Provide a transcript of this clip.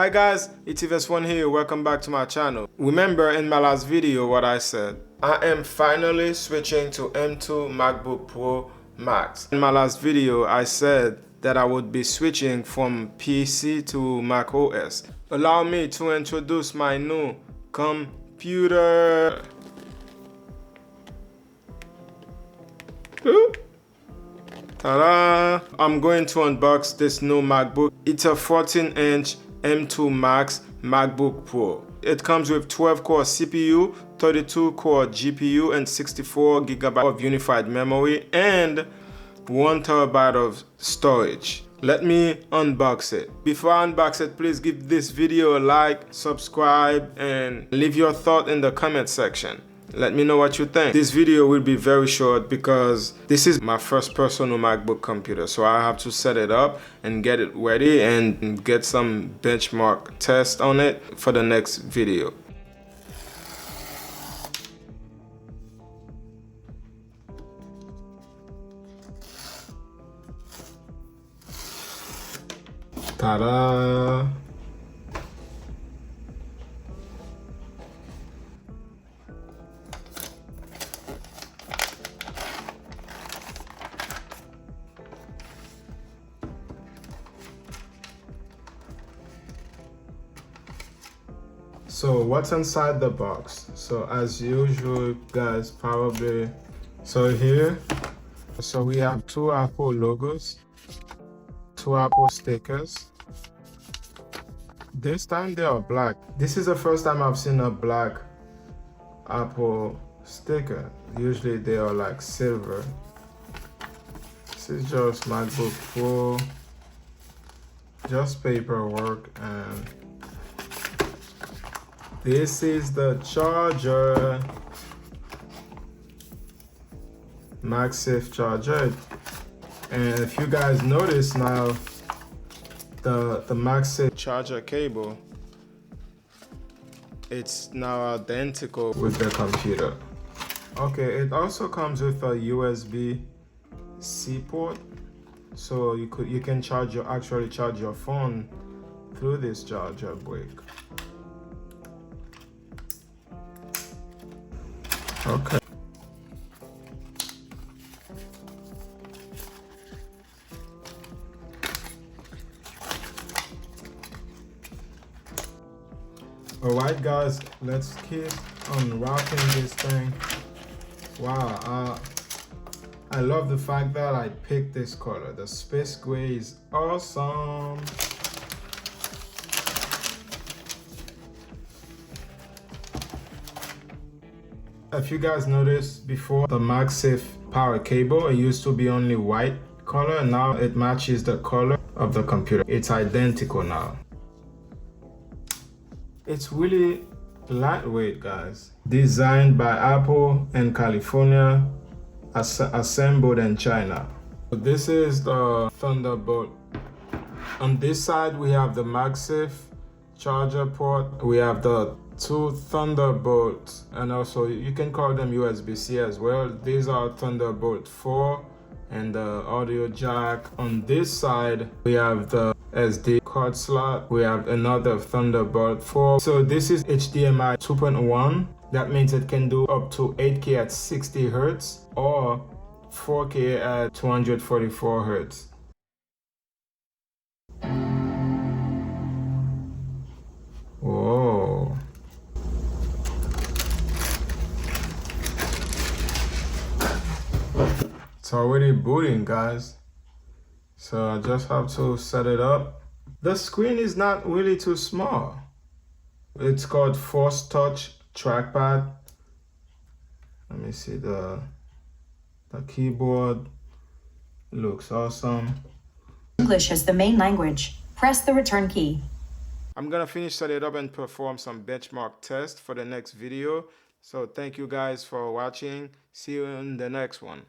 Hi guys, it's Evensron here. Welcome back to my channel. Remember in my last video what I said? I am finally switching to M2 MacBook Pro Max. In my last video I said that I would be switching from PC to Mac OS. Allow me to introduce my new computer. Ta-da! I'm going to unbox this new MacBook. It's a 14-inch M2 Max MacBook Pro. It comes with 12-core CPU, 32-core GPU, and 64GB of unified memory, and 1TB of storage. Let me unbox it. Before I unbox it, please give this video a like, subscribe, and leave your thought in the comment section. Let me know what you think. This video will be very short because this is my first personal MacBook computer, so I have to set it up and get it ready and get some benchmark test on it for the next video. Ta-da! So what's inside the box? So as usual guys, probably here we have two Apple logos, two Apple stickers. This time they are black. This is the first time I've seen a black Apple sticker. Usually they are like silver. This is just MacBook Pro, just paperwork, and this is the charger, MagSafe charger. And if you guys notice now, the MagSafe charger cable, it's now identical with the computer. Okay, it also comes with a USB-C port, so you can actually charge your phone through this charger brick. Okay. Alright guys, let's keep unwrapping this thing. Wow, I love the fact that I picked this color. The space gray is awesome. If you guys noticed before, the MagSafe power cable, it used to be only white color, and now it matches the color of the computer. It's identical now. It's really lightweight guys. Designed by Apple in California, assembled in China. This is the Thunderbolt. On this side we have the MagSafe charger port. We have the two Thunderbolts, and also you can call them USB-C as well. These are Thunderbolt 4 and the audio jack. On this side we have the SD card slot. We have another Thunderbolt 4. So this is HDMI 2.1. That means it can do up to 8K at 60 Hz or 4K at 244 Hz. Whoa. It's already booting guys, so I just have to set it up. The screen is not really too small. It's called Force Touch trackpad. Let me see, the keyboard looks awesome. English as the main language. Press the return key. I'm gonna finish set it up and perform some benchmark tests for the next video. So thank you guys for watching. See you in the next one.